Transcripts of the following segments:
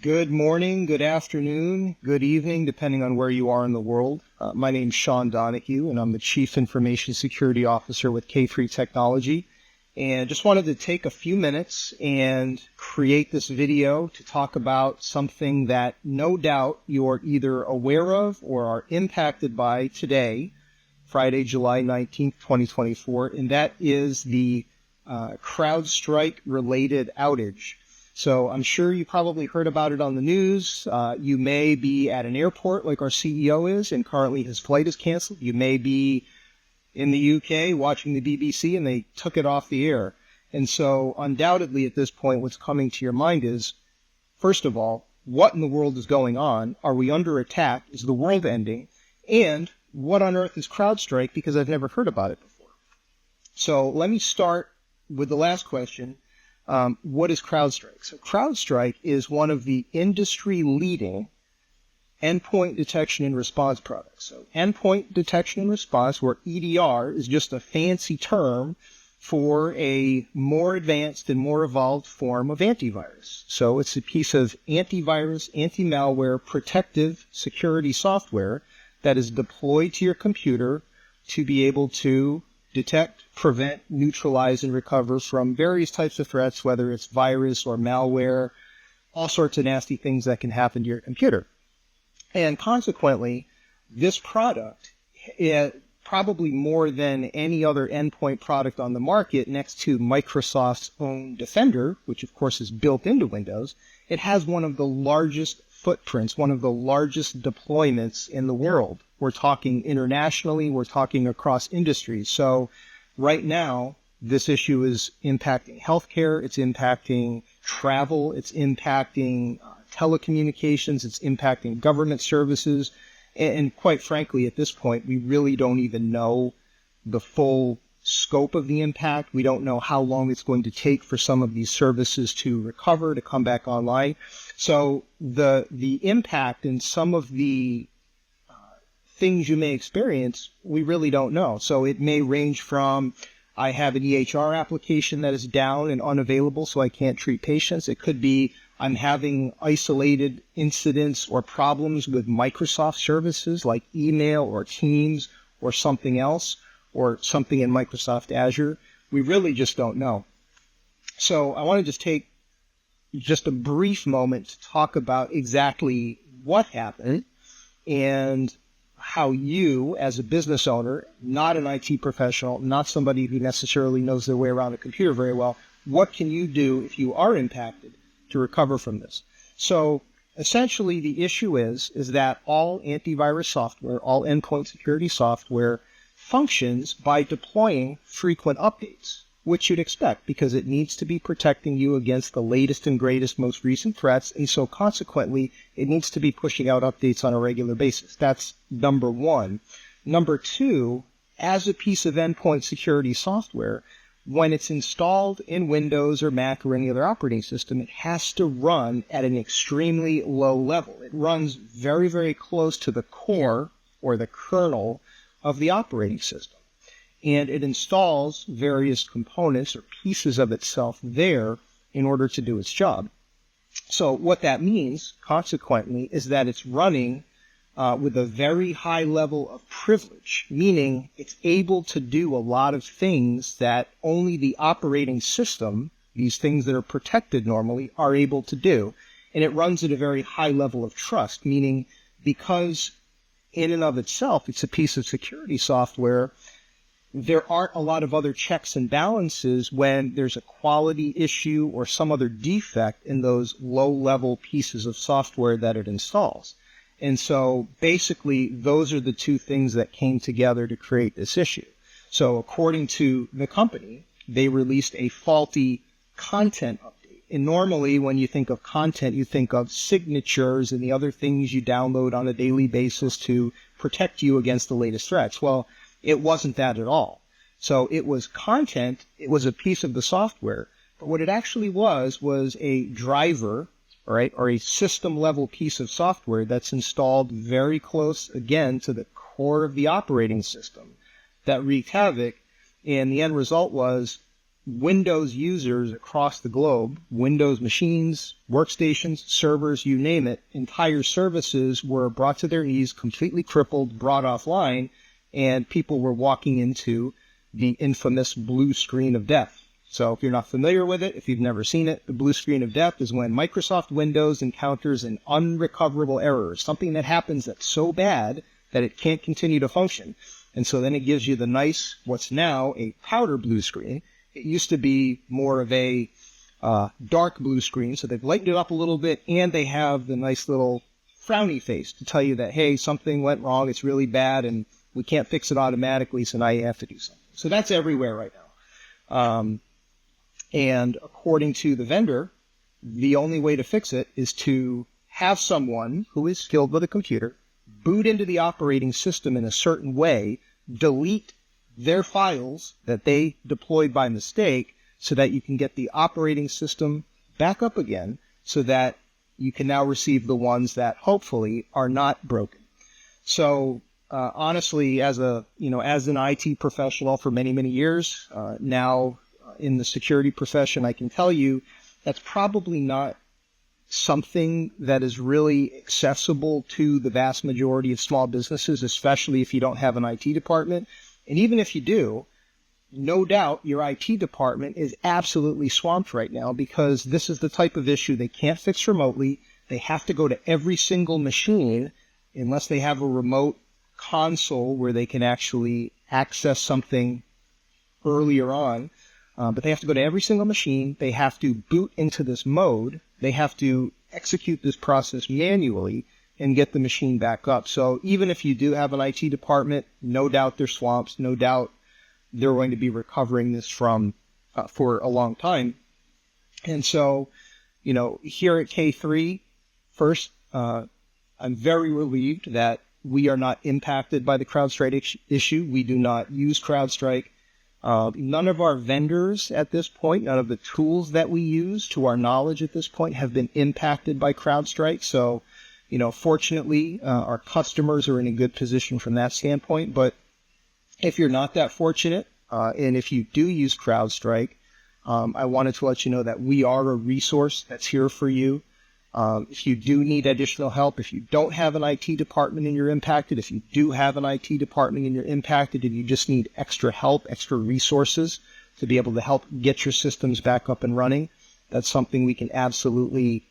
Good morning, good afternoon, good evening, depending on where you are in the world. My name's Shawn Donahue, and I'm the Chief Information Security Officer with K3 Technology. And just wanted to take a few minutes and create this video to talk about something that no doubt you're either aware of or are impacted by today, Friday, July 19th, 2024, and that is the Crowdstrike-related outage. So I'm sure you probably heard about it on the news. You may be at an airport like our CEO is, and currently his flight is canceled. You may be in the UK watching the BBC and they took it off the air. And so undoubtedly at this point, what's coming to your mind is, first of all, what in the world is going on? Are we under attack? Is the world ending? And what on earth is Crowdstrike? Because I've never heard about it before. So let me start with the last question. What is Crowdstrike? So Crowdstrike is one of the industry-leading endpoint detection and response products. So endpoint detection and response, where EDR is just a fancy term for a more advanced and more evolved form of antivirus. So it's a piece of antivirus, anti-malware, protective security software that is deployed to your computer to be able to detect, prevent, neutralize, and recover from various types of threats, whether it's virus or malware, all sorts of nasty things that can happen to your computer. And consequently, this product, probably more than any other endpoint product on the market, next to Microsoft's own Defender, which of course is built into Windows, it has one of the largest footprints, one of the largest deployments in the world. We're talking internationally, we're talking across industries. So right now, this issue is impacting healthcare, it's impacting travel, it's impacting telecommunications, it's impacting government services. And quite frankly, at this point, we really don't even know the full scope of the impact. We don't know how long it's going to take for some of these services to recover, to come back online. So the impact and some of the things you may experience, we really don't know. So it may range from, I have an EHR application that is down and unavailable, so I can't treat patients. It could be I'm having isolated incidents or problems with Microsoft services like email or Teams or something else or something in Microsoft Azure. We really just don't know. So I want to just take just a brief moment to talk about exactly what happened and how you, as a business owner, not an IT professional, not somebody who necessarily knows their way around a computer very well, what can you do if you are impacted to recover from this? So essentially the issue is that all antivirus software, all endpoint security software functions by deploying frequent updates, which you'd expect because it needs to be protecting you against the latest and greatest, most recent threats. And so consequently, it needs to be pushing out updates on a regular basis. That's number one. Number two, as a piece of endpoint security software, when it's installed in Windows or Mac or any other operating system, it has to run at an extremely low level. It runs very, very close to the core or the kernel of the operating system. And it installs various components or pieces of itself there in order to do its job. So what that means, consequently, is that it's running with a very high level of privilege, meaning it's able to do a lot of things that only the operating system, these things that are protected normally, are able to do. And it runs at a very high level of trust, meaning because in and of itself, it's a piece of security software, there aren't a lot of other checks and balances when there's a quality issue or some other defect in those low-level pieces of software that it installs. And so basically, those are the two things that came together to create this issue. So according to the company, they released a faulty content update. And normally, when you think of content, you think of signatures and the other things you download on a daily basis to protect you against the latest threats. Well, it wasn't that at all. So it was content, it was a piece of the software, but what it actually was a driver, right, or a system-level piece of software that's installed very close, again, to the core of the operating system that wreaked havoc. And the end result was Windows users across the globe, Windows machines, workstations, servers, you name it, entire services were brought to their knees, completely crippled, brought offline, and people were walking into the infamous blue screen of death. So if you're not familiar with it, if you've never seen it, the blue screen of death is when Microsoft Windows encounters an unrecoverable error, something that happens that's so bad that it can't continue to function. And so then it gives you the nice, what's now a powder blue screen. It used to be more of a dark blue screen, so they've lightened it up a little bit, and they have the nice little frowny face to tell you that, hey, something went wrong, it's really bad, and we can't fix it automatically, so now you have to do something. So that's everywhere right now. And according to the vendor, the only way to fix it is to have someone who is skilled with a computer boot into the operating system in a certain way, delete their files that they deployed by mistake so that you can get the operating system back up again so that you can now receive the ones that hopefully are not broken. So honestly, as an IT professional for many, many years, now in the security profession, I can tell you that's probably not something that is really accessible to the vast majority of small businesses, especially if you don't have an IT department. And even if you do, no doubt your IT department is absolutely swamped right now because this is the type of issue they can't fix remotely. They have to go to every single machine unless they have a remote console where they can actually access something earlier on. But they have to go to every single machine. They have to boot into this mode. They have to execute this process manually and get the machine back up. So even if you do have an IT department, no doubt they're swamps. No doubt they're going to be recovering this for a long time. And so, here at K3, first, I'm very relieved that we are not impacted by the CrowdStrike issue. We do not use CrowdStrike. None of our vendors at this point, none of the tools that we use to our knowledge at this point have been impacted by CrowdStrike. So, fortunately, our customers are in a good position from that standpoint. But if you're not that fortunate, and if you do use CrowdStrike, I wanted to let you know that we are a resource that's here for you. If you do need additional help, if you don't have an IT department and you're impacted, if you do have an IT department and you're impacted and you just need extra help, extra resources to be able to help get your systems back up and running, that's something we can absolutely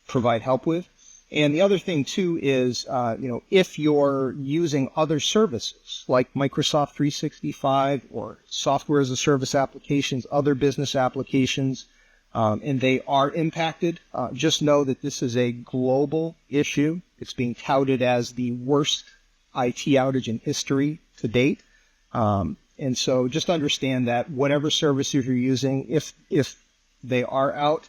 provide help with. And the other thing, too, is, if you're using other services like Microsoft 365 or software as a service applications, other business applications, and they are impacted, just know that this is a global issue. It's being touted as the worst IT outage in history to date. And so just understand that whatever services you're using, if they are out,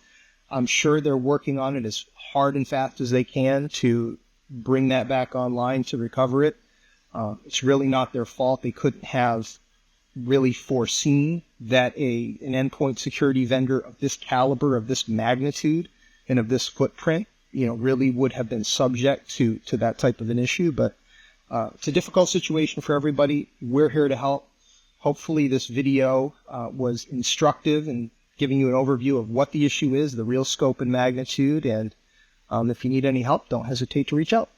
I'm sure they're working on it as hard and fast as they can to bring that back online to recover it. It's really not their fault. They couldn't have really foreseen that an endpoint security vendor of this caliber, of this magnitude, and of this footprint, really would have been subject to that type of an issue. But it's a difficult situation for everybody. We're here to help. Hopefully this video was instructive and giving you an overview of what the issue is, the real scope and magnitude. And if you need any help, don't hesitate to reach out.